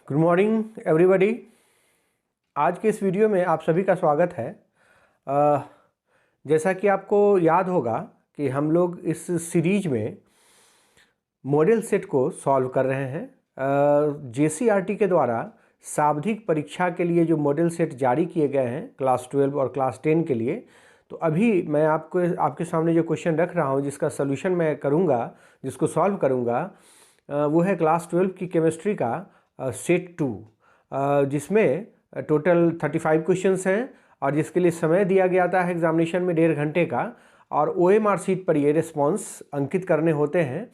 Good morning everybody. आज के इस वीडियो में आप सभी का स्वागत है। जैसा कि आपको याद होगा कि हम लोग इस सीरीज में मॉडल सेट को सॉल्व कर रहे हैं। जेसीईआरटी के द्वारा शाब्दिक परीक्षा के लिए जो मॉडल सेट जारी किए गए हैं क्लास 12 और क्लास 10 के लिए, तो अभी मैं आपके सामने जो क्वेश्चन रख रहा हूं जिसका सलूशन मैं करूंगा, जिसको सॉल्व करूंगा, वो है क्लास 12 की केमिस्ट्री का सेट 2, जिसमें टोटल 35 क्वेश्चंस हैं और जिसके लिए समय दिया गया था एग्जामिनेशन में 1.5 घंटे का, और ओएमआर शीट पर ये रिस्पॉन्स अंकित करने होते हैं।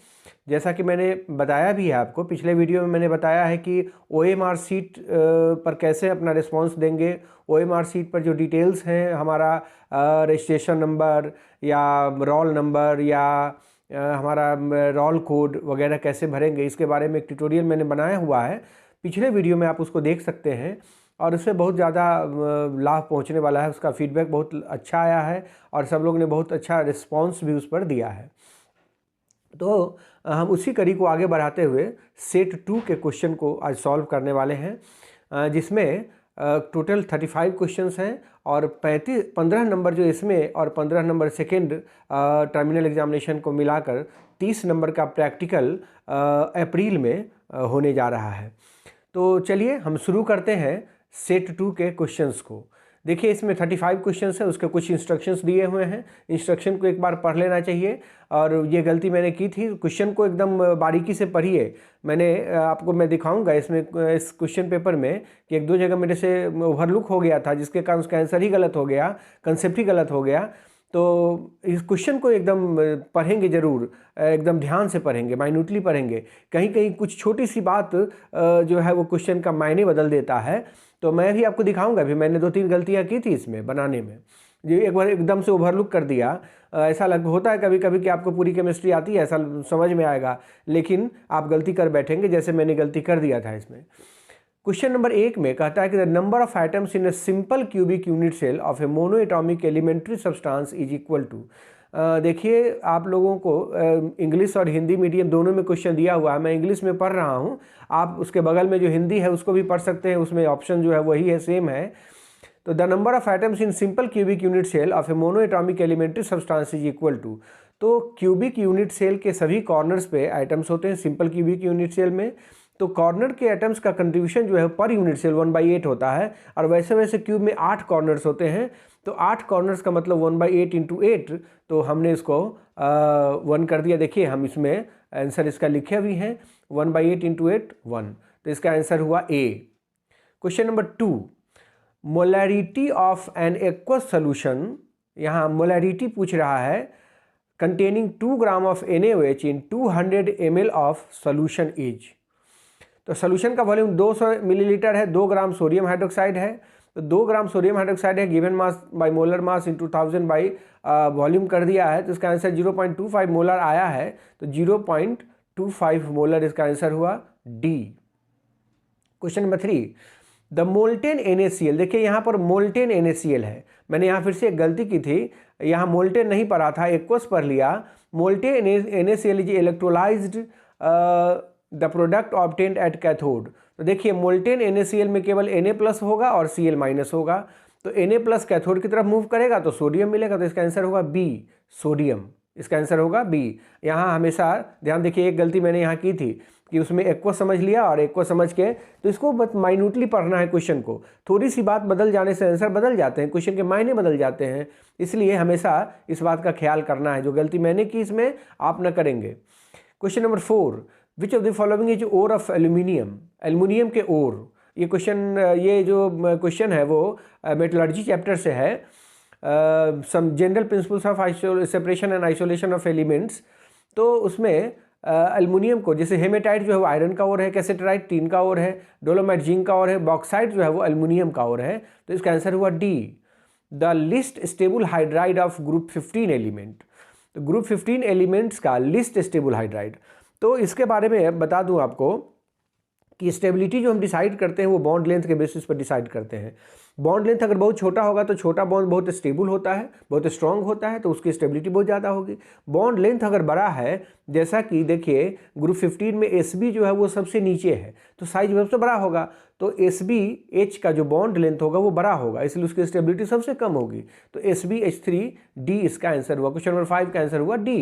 जैसा कि मैंने बताया भी है आपको, पिछले वीडियो में मैंने बताया है कि ओएमआर शीट पर कैसे अपना रिस्पॉन्स देंगे। ओएमआर शीट पर जो डिटेल्स हैं, हमारा रजिस्ट्रेशन नंबर या रोल नंबर या हमारा रोल कोड वगैरह कैसे भरेंगे, इसके बारे में एक ट्यूटोरियल मैंने बनाया हुआ है। पिछले वीडियो में आप उसको देख सकते हैं और उससे बहुत ज़्यादा लाभ पहुंचने वाला है। उसका फीडबैक बहुत अच्छा आया है और सब लोग ने बहुत अच्छा रिस्पांस भी उस पर दिया है। तो हम उसी कड़ी को आगे बढ़ाते हुए सेट 2 के क्वेश्चन को आज सॉल्व करने वाले हैं, जिसमें टोटल 35 क्वेश्चंस हैं और 15 नंबर जो इसमें और 15 नंबर सेकेंड टर्मिनल एग्जामिनेशन को मिलाकर 30 नंबर का प्रैक्टिकल अप्रैल में होने जा रहा है। तो चलिए हम शुरू करते हैं सेट 2 के क्वेश्चंस को। देखिए, इसमें 35 क्वेश्चंस है, उसके कुछ इंस्ट्रक्शंस दिए हुए हैं। इंस्ट्रक्शन को एक बार पढ़ लेना चाहिए। और ये गलती मैंने की थी, क्वेश्चन को एकदम बारीकी से पढ़िए। मैं दिखाऊंगा इसमें इस क्वेश्चन पेपर में कि एक दो जगह मेरे से ओवरलुक हो गया था, जिसके कारण उसका आंसर ही गलत हो गया, कंसेप्ट ही गलत हो गया। तो इस क्वेश्चन को एकदम पढ़ेंगे ज़रूर, एकदम ध्यान से पढ़ेंगे, माइन्यूटली पढ़ेंगे। कहीं कहीं कुछ छोटी सी बात जो है वो क्वेश्चन का मायने बदल देता है। तो मैं भी आपको दिखाऊंगा। भी मैंने 2-3 गलतियां की थी इसमें बनाने में, जो एक बार एकदम से ओवरलुक कर दिया। ऐसा होता है कभी कभी कि आपको पूरी केमिस्ट्री आती है, ऐसा समझ में आएगा, लेकिन आप गलती कर बैठेंगे, जैसे मैंने गलती कर दिया था इसमें। क्वेश्चन नंबर 1 में कहता है कि the number of atoms in a simple cubic unit cell of a mono atomic elementary substance is equal to. देखिए, आप लोगों को इंग्लिश और हिंदी मीडियम दोनों में क्वेश्चन दिया हुआ है। मैं इंग्लिश में पढ़ रहा हूँ, आप उसके बगल में जो हिंदी है उसको भी पढ़ सकते हैं, उसमें ऑप्शन जो है वही है, सेम है। तो the number of atoms in simple cubic unit cell of a mono atomic elementary substance is equal to. तो क्यूबिक यूनिट सेल के सभी कॉर्नर्स पे एटम्स होते हैं सिंपल क्यूबिक यूनिट सेल में। तो कॉर्नर के एटम्स का कंट्रीब्यूशन जो है पर यूनिट सेल 1/8 होता है, और वैसे वैसे क्यूब में 8 कॉर्नर्स होते हैं। तो 8 कॉर्नर्स का मतलब 1/8 × 8, तो हमने इसको 1 कर दिया। देखिए, हम इसमें आंसर इसका लिखे भी हैं, 1/8 × 8 1। तो इसका आंसर हुआ A. Question number 2, molarity of an aqueous solution. यहाँ मोलैरिटी पूछ रहा है containing 2 gram of NaOH in 200 ml of solution is. तो सोल्यूशन का वॉल्यूम 200 मिलीलीटर है, 2 ग्राम सोडियम हाइड्रोक्साइड है। तो 2 ग्राम सोडियम हाइड्रोक्साइड है, given mass by molar mass in 2000 by volume कर दिया है। तो इसका आंसर 0.25 मोलर आया है। तो 0.25 मोलर इसका आंसर हुआ D. Question number 3, the molten NaCl। देखिए, यहाँ पर मोल्टेन NaCl है। मैंने यहाँ फिर से एक गलती की थी, यहाँ मोल्टेन नहीं पढ़ा था, एक्वस पढ़ लिया। Molten NaCl is electrolysed the product obtained at cathode. तो देखिए, मोल्टेन NaCl में केवल Na+ होगा और Cl- होगा। तो Na+ कैथोड की तरफ मूव करेगा तो सोडियम मिलेगा। तो इसका आंसर होगा बी, सोडियम। इसका आंसर होगा बी। यहाँ हमेशा ध्यान देखिए, एक गलती मैंने यहाँ की थी कि उसमें एक्वा समझ लिया, और एक्वा समझ के तो इसको बस माइन्यूटली पढ़ना है क्वेश्चन को। थोड़ी सी बात बदल जाने से आंसर बदल जाते हैं, क्वेश्चन के मायने बदल जाते हैं। इसलिए हमेशा इस बात का ख्याल करना है, जो गलती मैंने की इसमें आप न करेंगे। Question number 4, which of the following is ore of aluminium. Aluminium के ओर। ये जो क्वेश्चन है वो मेटलर्जी चैप्टर से है, some general principles of separation and isolation of elements. तो उसमें एल्युमिनियम को, जैसे हेमेटाइट जो है वो आयरन का ओर है, कैसेटराइट टीन का ओर है, डोलोमाइट जिंक का ओर है, बॉक्साइट जो है वो एल्युमिनियम का ओर है। तो इसका आंसर हुआ D, the list stable hydride of group 15 element. तो ग्रुप 15 एलिमेंट्स का लिस्ट स्टेबल हाइड्राइड। तो इसके बारे में बता दूं आपको कि स्टेबिलिटी जो हम डिसाइड करते हैं वो बॉन्ड लेंथ के बेसिस पर डिसाइड करते हैं। बॉन्ड लेंथ अगर बहुत छोटा होगा तो छोटा बॉन्ड बहुत स्टेबल होता है, बहुत स्ट्रांग होता है, तो उसकी स्टेबिलिटी बहुत ज़्यादा होगी। बॉन्ड लेंथ अगर बड़ा है, जैसा कि देखिए ग्रुप 15 में SB जो है वो सबसे नीचे है, तो साइज सबसे बड़ा होगा, तो SBH का जो बॉन्ड लेंथ होगा वो बड़ा होगा, इसलिए उसकी स्टेबिलिटी सबसे कम होगी। तो SBH3D इसका आंसर हुआ। क्वेश्चन नंबर 5 का आंसर हुआ D।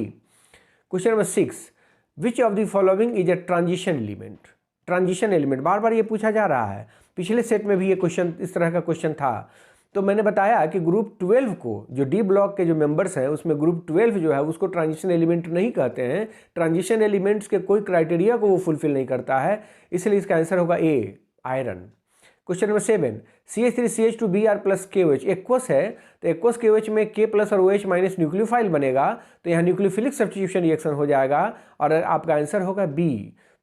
Question number 6, which of the following is a transition element. Transition element बार बार ये पूछा जा रहा है, पिछले सेट में भी ये क्वेश्चन इस तरह का क्वेश्चन था। तो मैंने बताया कि ग्रुप 12 को, जो डी ब्लॉक के जो मेंबर्स हैं उसमें ग्रुप 12 जो है उसको ट्रांजिशन एलिमेंट नहीं कहते हैं। ट्रांजिशन एलिमेंट्स के कोई क्राइटेरिया को वो फुलफिल नहीं करता है, इसलिए इसका आंसर होगा A, iron. Question number 7, CH3CH2Br plus KOH aqueous है, तो एक्वस KOH में K प्लस और OH माइनस न्यूक्लियोफाइल बनेगा, तो यहाँ न्यूक्लियोफिलिक सब्स्टिट्यूशन रिएक्शन हो जाएगा और आपका आंसर होगा बी।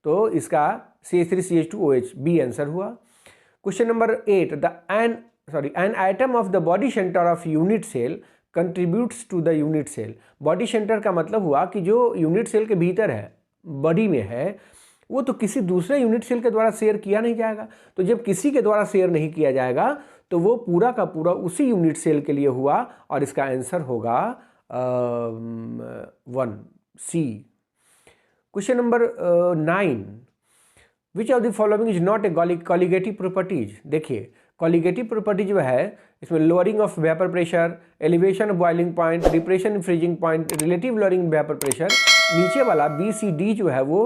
तो इसका CH3CH2OH बी आंसर हुआ। Question number 8, an atom of the body center of unit cell contributes to the unit cell। Body centre का मतलब हुआ कि जो यूनिट सेल के भीतर है, बॉडी में है, वो तो किसी दूसरे यूनिट सेल के द्वारा शेयर किया नहीं जाएगा। तो जब किसी के द्वारा शेयर नहीं किया जाएगा तो वो पूरा का पूरा उसी यूनिट सेल के लिए हुआ और इसका आंसर होगा 1 C। Question number 9, which of the following is not a colligative properties. देखिए कॉलिगेटिव प्रॉपर्टी जो है इसमें lowering of vapour pressure, elevation of boiling point, depression in freezing point, relative lowering vapour pressure, नीचे वाला BCD जो है वो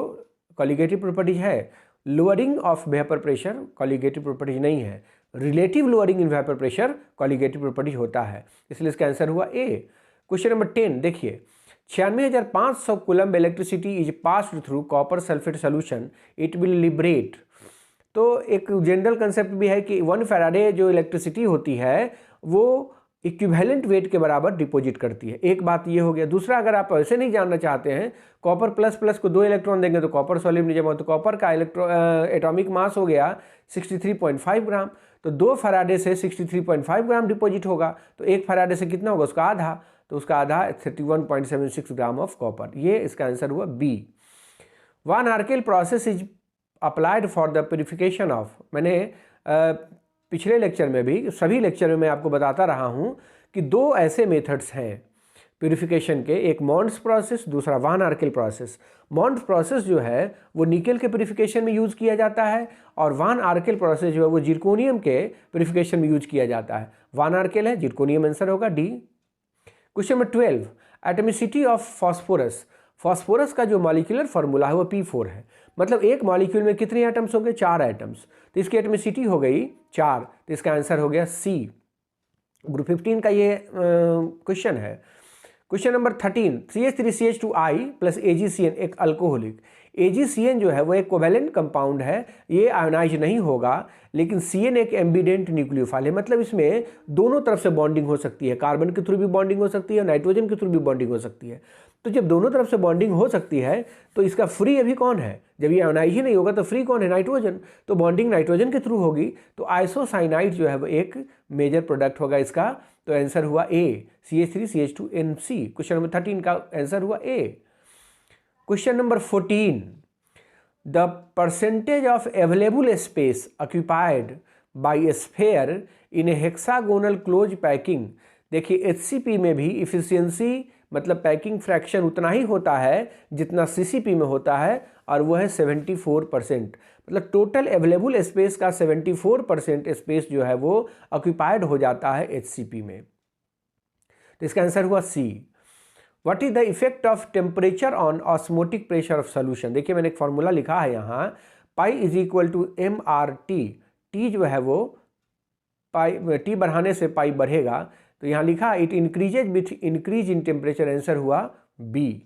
colligative properties है। Lowering of vapour pressure colligative properties नहीं है, relative lowering in vapour pressure colligative properties होता है, इसलिए इसका आंसर हुआ ए। क्वेश्चन नंबर 10 देखिए, 96,500 coulomb electricity is passed through copper sulphate solution, it will liberate. तो एक जनरल कंसेप्ट भी है कि 1 फैराडे जो इलेक्ट्रिसिटी होती है वो इक्विवेलेंट वेट के बराबर डिपॉजिट करती है। एक बात ये हो गया। दूसरा, अगर आप ऐसे नहीं जानना चाहते हैं, कॉपर प्लस प्लस को 2 इलेक्ट्रॉन देंगे तो कॉपर सॉल्यूट नहीं जमा, तो कॉपर का एटॉमिक मास हो गया 63.5 ग्राम, तो 2 फैराडे से 63.5 ग्राम डिपॉजिट होगा, तो 1 फैराडे से कितना होगा, उसका आधा, तो उसका आधा 31.76 ग्राम ऑफ कॉपर। ये इसका आंसर हुआ B. Van Arkel process is applied for the purification of. मैंने पिछले लेक्चर में भी, सभी लेक्चर में मैं आपको बताता रहा हूँ कि 2 ऐसे मेथड्स हैं प्यूरिफिकेशन के, एक मॉन्ड्स प्रोसेस, दूसरा वान आर्केल प्रोसेस। मॉन्ड्स प्रोसेस जो है वो निकल के प्यूरिफिकेशन में यूज़ किया जाता है और वान आर्केल प्रोसेस जो है वो जिरकोनियम के प्यूरिफिकेशन में यूज किया जाता है। वान आर्केल है, जिरकोनियम आंसर होगा D. Question number 12, atomicity of phosphorus. Phosphorus का जो मॉलिक्यूलर फार्मूला है वो P4 है, मतलब एक मॉलिक्यूल में कितने एटम्स होंगे, 4 एटम्स, तो इसकी एटमिसिटी हो गई 4, तो इसका आंसर हो गया सी। ग्रुप 15 का ये क्वेश्चन है। Question number 13, CH3CH2I plus AgCN एक अल्कोहलिक। AgCN जो है वो एक कोवेलेंट कंपाउंड है, ये आयोनाइज नहीं होगा, लेकिन CN एक एम्बिडेंट न्यूक्लियोफाइल है, मतलब इसमें दोनों तरफ से बॉन्डिंग हो सकती है, कार्बन के थ्रू भी बॉन्डिंग हो सकती है, नाइट्रोजन के थ्रू भी बॉन्डिंग हो सकती है। तो जब दोनों तरफ से बॉन्डिंग हो सकती है तो इसका फ्री अभी कौन है, जब ये आयोनाइज ही नहीं होगा तो फ्री कौन है, नाइट्रोजन, तो बॉन्डिंग नाइट्रोजन के थ्रू होगी, तो आइसोसाइनाइड जो है वो एक मेजर प्रोडक्ट होगा इसका, तो आंसर हुआ ए, CH3CH2NC। क्वेश्चन नंबर 13 का आंसर हुआ A. Question number 14, the percentage of available space occupied by sphere in a hexagonal close packing. देखिए HCP में भी इफिशियंसी मतलब पैकिंग फ्रैक्शन उतना ही होता है जितना CCP में होता है, और वो है 74%, मतलब टोटल अवेलेबल स्पेस का 74% स्पेस जो है वो ऑक्यूपाइड हो जाता है HCP में, तो इसका आंसर हुआ C. What is the effect of temperature on osmotic pressure of solution. देखिए मैंने एक फॉर्मूला लिखा है यहाँ, pi is equal to MRT, T जो है वो पाई, टी बढ़ाने से पाई बढ़ेगा, तो यहाँ लिखा it increases with increase in temperature, answer हुआ B.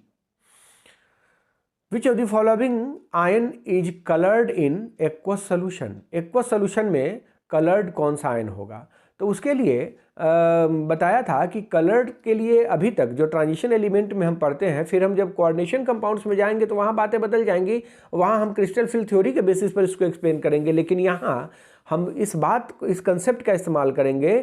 Which of the following ion is coloured in aqueous solution. Aqueous solution में कलर्ड कौन सा आयन होगा, तो उसके लिए बताया था कि कलर्ड के लिए अभी तक जो ट्रांजिशन एलिमेंट में हम पढ़ते हैं, फिर हम जब कोऑर्डिनेशन कंपाउंड्स में जाएंगे तो वहाँ बातें बदल जाएंगी, वहाँ हम क्रिस्टल फिल थ्योरी के बेसिस पर इसको एक्सप्लेन करेंगे, लेकिन यहाँ हम इस कंसेप्ट का इस्तेमाल करेंगे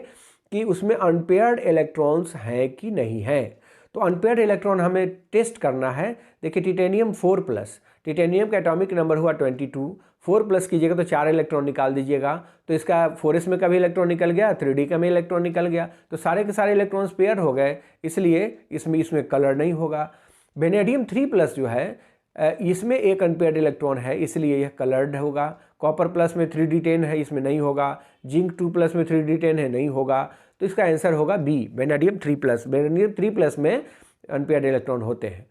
कि उसमें अनपेयर्ड इलेक्ट्रॉन्स हैं कि नहीं हैं। तो अनपेयर्ड इलेक्ट्रॉन हमें टेस्ट करना है। देखिए टिटेनियम 4+, टिटेनियम का एटॉमिक नंबर हुआ 22, 4+ कीजिएगा तो 4 इलेक्ट्रॉन निकाल दीजिएगा, तो इसका 4s में का भी इलेक्ट्रॉन निकल गया, 3d का भी इलेक्ट्रॉन निकल गया, तो सारे के सारे इलेक्ट्रॉन्स पेयर हो गए, इसलिए इसमें कलर नहीं होगा। वेनेडियम 3+ जो है इसमें एक अनपेयर्ड इलेक्ट्रॉन है, इसलिए यह कलर्ड होगा। कॉपर प्लस में 3d10 है, इसमें नहीं होगा। जिंक 2+ में 3d10 है, नहीं होगा। तो इसका आंसर होगा बी, वेनेडियम 3+। वेनेडियम 3+ में अनपेयर्ड इलेक्ट्रॉन होते हैं।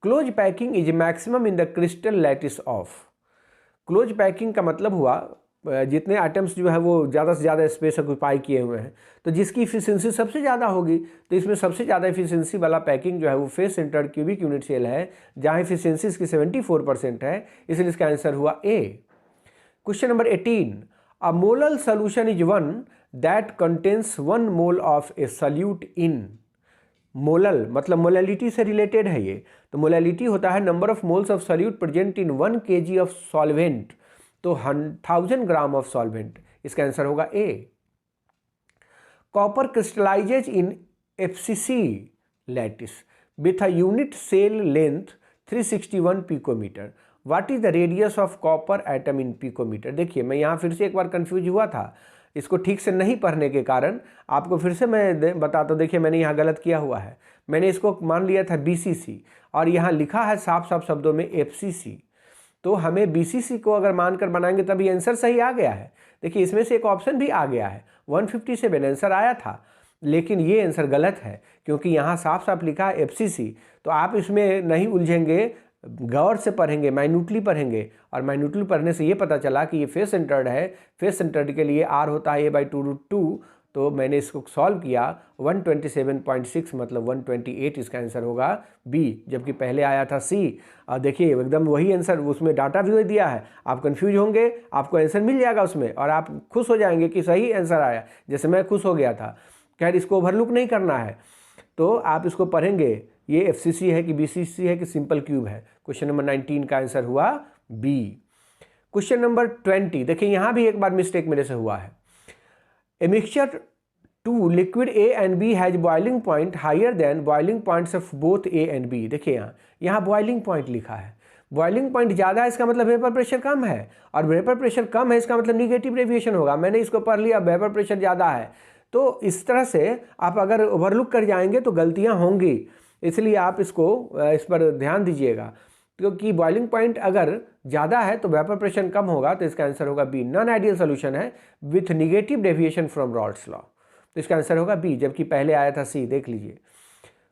Close packing is maximum in the crystal lattice of. Close packing का मतलब हुआ जितने आइटम्स जो है वो ज़्यादा से ज़्यादा स्पेस ऑक्यूपाई किए हुए हैं, तो जिसकी इफिशिएंसी सबसे ज़्यादा होगी, तो इसमें सबसे ज़्यादा इफिशिएंसी वाला पैकिंग जो है वो face centred cubic unit cell है, जहाँ इफिशिएंसी इसकी 74% है, इसलिए इसका आंसर हुआ A. Question number 18, a molal solution is one that contains 1 mole of a solute in. Molal मतलब मोलैलिटी से रिलेटेड है ये, तो मोलैलिटी होता है number of moles of solute present in 1 kg of solvent, तो 1000 ग्राम ऑफ सॉल्वेंट, इसका answer होगा A. Copper crystallizes in FCC lattice with a unit cell length 361 picometre. What is the radius of copper atom in picometre. देखिए मैं यहाँ फिर से एक बार confuse हुआ था, इसको ठीक से नहीं पढ़ने के कारण आपको फिर से मैं बताता हूँ। देखिए मैंने यहाँ गलत किया हुआ है, मैंने इसको मान लिया था BCC और यहाँ लिखा है साफ साफ शब्दों में FCC, तो हमें BCC को अगर मानकर बनाएंगे तभी आंसर सही आ गया है। देखिए इसमें से एक ऑप्शन भी आ गया है, 157 आंसर आया था, लेकिन ये आंसर गलत है क्योंकि यहाँ साफ साफ लिखा है FCC। तो आप इसमें नहीं उलझेंगे, गौर से पढ़ेंगे, माइन्यूटली पढ़ेंगे, और माइन्यूटली पढ़ने से ये पता चला कि ये फेस सेंटर्ड है। फेस सेंटर्ड के लिए R होता है A/2√2, तो मैंने इसको सॉल्व किया 127.6 मतलब 128, इसका आंसर होगा बी, जबकि पहले आया था C। और देखिए एकदम वही आंसर, उसमें डाटा भी दिया है, आप कंफ्यूज होंगे, आपको आंसर मिल जाएगा उसमें और आप खुश हो जाएंगे कि सही आंसर आया, जैसे मैं खुश हो गया था। खैर इसको ओवरलुक नहीं करना है, तो आप इसको पढ़ेंगे ये FCC है कि BCC है कि सिंपल क्यूब है। क्वेश्चन नंबर 19 का आंसर हुआ बी। क्वेश्चन नंबर 20, देखिए यहाँ भी एक बार मिस्टेक मेरे से हुआ है। A mixture two liquid A and B has boiling point higher than boiling points of both A and B। देखिए यहाँ बॉइलिंग पॉइंट लिखा है, बॉइलिंग पॉइंट ज़्यादा है इसका मतलब वेपर प्रेशर कम है, और वेपर प्रेशर कम है इसका मतलब निगेटिव डेविएशन होगा। मैंने इसको पढ़ लिया वेपर प्रेशर ज़्यादा है, तो इस तरह से आप अगर ओवरलुक कर जाएंगे तो गलतियाँ होंगी, इसलिए आप इस पर ध्यान दीजिएगा, क्योंकि बॉइलिंग पॉइंट अगर ज़्यादा है तो वेपर प्रेशर कम होगा, तो इसका आंसर होगा बी। नॉन आइडियल सोल्यूशन है with negative deviation from Rawls law, तो इसका आंसर होगा बी, जबकि पहले आया था सी। देख लीजिए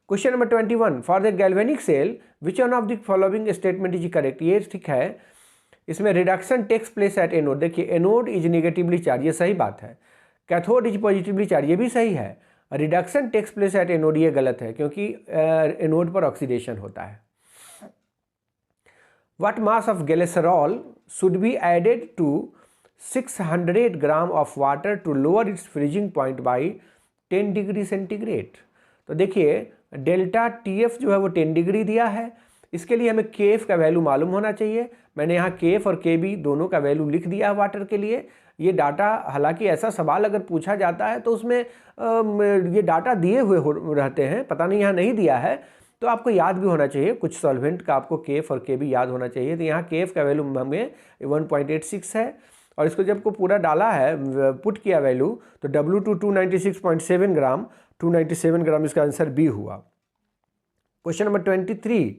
question number 21, for the galvanic cell which one of the following statement is correct. ये ठीक है, इसमें reduction takes place at anode. देखिए एनोड इज निगेटिवली चार्ज, ये सही बात है। कैथोड इज पॉजिटिवली चार्ज, ये भी सही है। Reduction takes place at anode, ये गलत है क्योंकि एनोड पर ऑक्सीडेशन होता है। What mass of glycerol should be added to 600 gram of water to lower its freezing point by 10 degree centigrade. तो देखिए डेल्टा TF जो है वो 10 डिग्री दिया है, इसके लिए हमें KF का वैल्यू मालूम होना चाहिए। मैंने यहाँ KF और KB दोनों का वैल्यू लिख दिया है वाटर के लिए। ये डाटा, हालांकि ऐसा सवाल अगर पूछा जाता है तो उसमें ये डाटा दिए हुए रहते हैं, पता नहीं यहाँ नहीं दिया है, तो आपको याद भी होना चाहिए, कुछ सॉल्वेंट का आपको KF और KB याद होना चाहिए। तो यहाँ KF का वैल्यू हमें 1.86 है, और इसको जब को पूरा डाला है, पुट किया वैल्यू, तो W2 296.7 ग्राम, 297 ग्राम, इसका आंसर बी हुआ। Question number 23,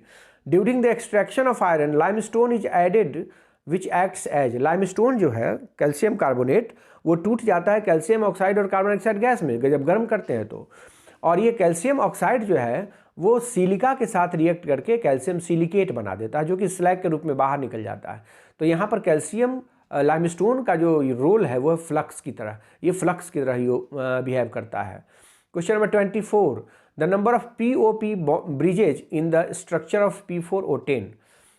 during the extraction of iron limestone is added which acts as. Limestone जो है कैल्शियम कार्बोनेट, वो टूट जाता है कैल्शियम ऑक्साइड और कार्बन डाइऑक्साइड गैस में जब गर्म करते हैं तो, और ये कैल्शियम ऑक्साइड जो है वो सिलिका के साथ रिएक्ट करके कैल्शियम सिलिकेट बना देता है, जो कि स्लैग के रूप में बाहर निकल जाता है। तो यहाँ पर कैल्शियम लाइमस्टोन का जो रोल है वो फ्लक्स की तरह, ये फ्लक्स की तरह ही बिहेव करता है। Question number 24, the number of POP bridges in the structure of P4O10।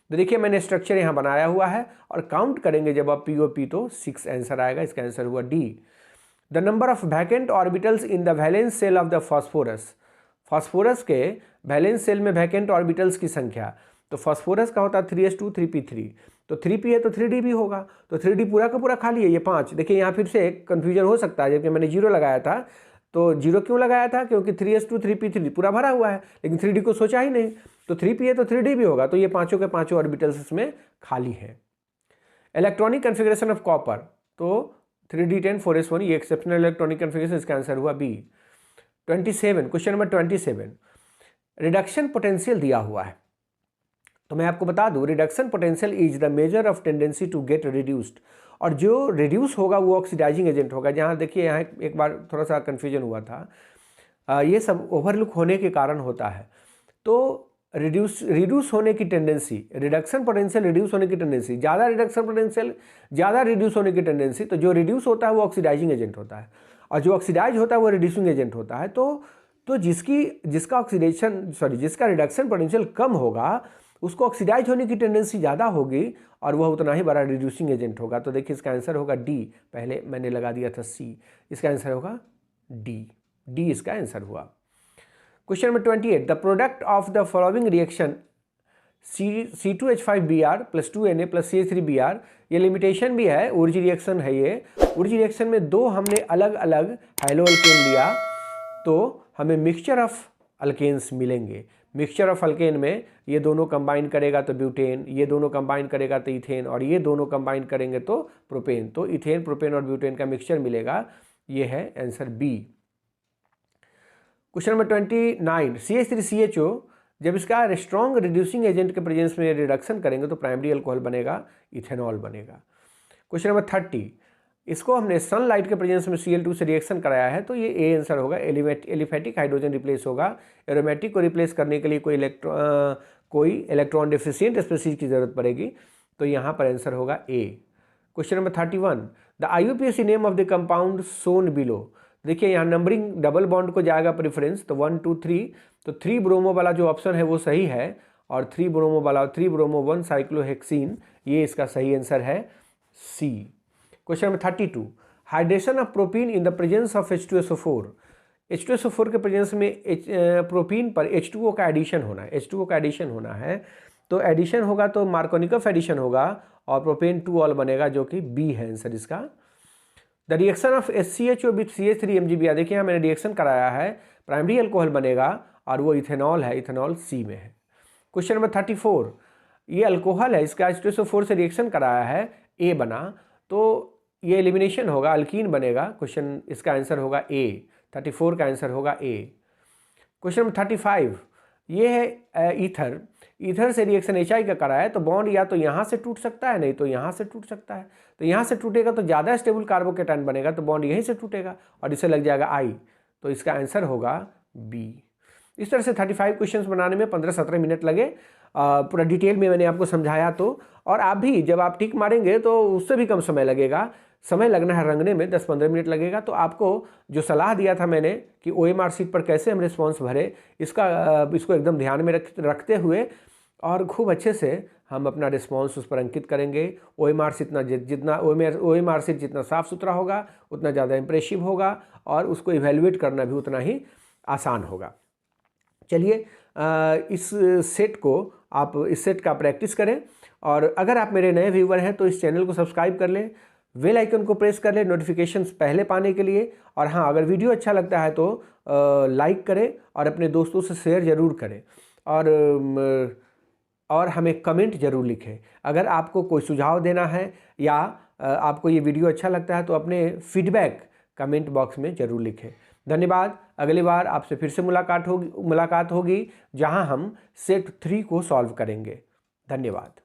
तो देखिए मैंने स्ट्रक्चर यहाँ बनाया हुआ है, और काउंट करेंगे जब आप POP तो 6 आंसर आएगा, इसका आंसर हुआ D. The number of vacant orbitals in the valence shell of the phosphorus. Phosphorus के वैलेंस सेल में वैकेंट ऑर्बिटल्स की संख्या, तो फास्फोरस का होता है 3s2 3p3, तो 3p है तो 3d भी होगा, तो 3d पूरा का पूरा खाली है, ये 5। देखिए यहाँ फिर से एक कन्फ्यूजन हो सकता है, जबकि मैंने 0 लगाया था, तो 0 क्यों लगाया था, क्योंकि 3s2 3p3 पूरा भरा हुआ है, लेकिन 3d को सोचा ही नहीं, तो 3p है तो 3d भी होगा, तो ये पाँचों के पाँचों ऑर्बिटल्स इसमें खाली हैं। इलेक्ट्रॉनिक कन्फिग्रेशन ऑफ कॉपर, तो 3d10 4s1 ये एक्सेप्शनल इलेक्ट्रॉनिक कन्फिग्रेशन, इसका आंसर हुआ B. 27, question number 27, reduction potential दिया हुआ है। तो मैं आपको बता दूं, reduction potential is the measure of tendency to get reduced, और जो रिड्यूस होगा वो ऑक्सीडाइजिंग एजेंट होगा। जहाँ देखिए यहाँ एक बार थोड़ा सा कन्फ्यूजन हुआ था, ये सब ओवरलुक होने के कारण होता है। तो रिड्यूस होने की टेंडेंसी, रिडक्शन पोटेंशियल रिड्यूस होने की टेंडेंसी, ज़्यादा रिडक्शन पोटेंशियल ज़्यादा रिड्यूस होने की टेंडेंसी, तो जो रिड्यूस होता है वो ऑक्सीडाइजिंग एजेंट होता है, और जो ऑक्सीडाइज होता है वो रिड्यूसिंग एजेंट होता है। तो जिसका रिडक्शन पोटेंशियल कम होगा उसको ऑक्सीडाइज होने की टेंडेंसी ज़्यादा होगी और वह उतना ही बड़ा रिड्यूसिंग एजेंट होगा। तो देखिए इसका आंसर होगा डी, पहले मैंने लगा दिया था सी, इसका आंसर होगा डी इसका आंसर हुआ। Question number 28, the product of the following reaction C2H5Br + 2Na + CH3Br, ये लिमिटेशन भी है, उर्जी रिएक्शन है ये। उर्जी रिएक्शन में दो हमने अलग अलग हैलो अल्केन लिया तो हमें मिक्सचर ऑफ अल्केन्स मिलेंगे। मिक्सचर ऑफ अल्केन में ये दोनों कंबाइन करेगा तो ब्यूटेन, ये दोनों कंबाइन करेगा तो इथेन, और ये दोनों कंबाइन करेंगे तो प्रोपेन। तो इथेन, प्रोपेन और ब्यूटेन का मिक्सचर मिलेगा, ये है answer B. Question number 29, CH3CHO जब इसका स्ट्रॉन्ग रिड्यूसिंग एजेंट के प्रेजेंस में रिडक्शन करेंगे तो प्राइमरी अल्कोहल बनेगा, इथेनॉल बनेगा। क्वेश्चन नंबर 30, इसको हमने सनलाइट के प्रेजेंस में Cl2 से रिएक्शन कराया है तो ये ए आंसर होगा। एलिफेटिक हाइड्रोजन रिप्लेस होगा, एरोमेटिक को रिप्लेस करने के लिए कोई इलेक्ट्रॉन डेफिशिएंट स्पीशीज की जरूरत पड़ेगी, तो यहाँ पर आंसर होगा A. Question number 31, the IUPAC name of the compound shown below. देखिए यहाँ नंबरिंग डबल बॉन्ड को जाएगा प्रेफरेंस, तो 1 2 3, तो 3 ब्रोमो वाला जो ऑप्शन है वो सही है, और 3 ब्रोमो वाला 3 ब्रोमो 1 साइक्लोहेक्सीन, ये इसका सही आंसर है C. Question number 32, hydration of propene in the presence of H2SO4। H2SO4 के प्रेजेंस में प्रोपीन पर H2O का एडिशन होना है, H2O का एडिशन होना है, तो एडिशन होगा तो मार्कोनिकफ एडिशन होगा और प्रोपेन 2 ऑल बनेगा, जो कि बी है आंसर इसका। The reaction of SCHO with CH3MgBr, देखिए यहाँ मैंने रिएक्शन कराया है, प्राइमरी अल्कोहल बनेगा और वो इथेनॉल है, इथेनॉल सी में है। क्वेश्चन नंबर 34, ये अल्कोहल है, इसका H2SO4 से रिएक्शन कराया है, ए बना, तो ये एलिमिनेशन होगा, अल्कीन बनेगा। क्वेश्चन इसका आंसर होगा ए, 34 का आंसर होगा ए। क्वेश्चन नंबर 35, ये है ईथर से रिएक्शन HI का कराया है, तो बॉन्ड या तो यहाँ से टूट सकता है, नहीं तो यहाँ से टूट सकता है। तो यहाँ से टूटेगा तो ज़्यादा स्टेबल कार्बोकेटाइन बनेगा, तो बॉन्ड यहीं से टूटेगा और इसे लग जाएगा I, तो इसका आंसर होगा बी। इस तरह से 35 क्वेश्चंस बनाने में 15-17 मिनट लगे, पूरा डिटेल में मैंने आपको समझाया। तो और आप भी जब आप टिक मारेंगे तो उससे भी कम समय लगेगा, समय लगना है रंगने में 10-15 मिनट लगेगा। तो आपको जो सलाह दिया था मैंने कि OMR शीट पर कैसे हम रिस्पॉन्स भरें, इसको एकदम ध्यान में रखते हुए और खूब अच्छे से हम अपना रिस्पॉन्स उस पर अंकित करेंगे। OMR शीट जितना साफ़ सुथरा होगा उतना ज़्यादा इम्प्रेसिव होगा और उसको इवेल्युएट करना भी उतना ही आसान होगा। चलिए इस सेट का प्रैक्टिस करें, और अगर आप मेरे नए व्यूवर हैं तो इस चैनल को सब्सक्राइब कर लें, बेल आइकन को प्रेस कर लें नोटिफिकेशंस पहले पाने के लिए। और हाँ, अगर वीडियो अच्छा लगता है तो लाइक करें और अपने दोस्तों से शेयर ज़रूर करें, और हमें कमेंट ज़रूर लिखें। अगर आपको कोई सुझाव देना है या आपको ये वीडियो अच्छा लगता है तो अपने फीडबैक कमेंट बॉक्स में ज़रूर लिखें। धन्यवाद। अगली बार आपसे फिर से मुलाकात होगी जहां हम सेट 3 को सॉल्व करेंगे। धन्यवाद।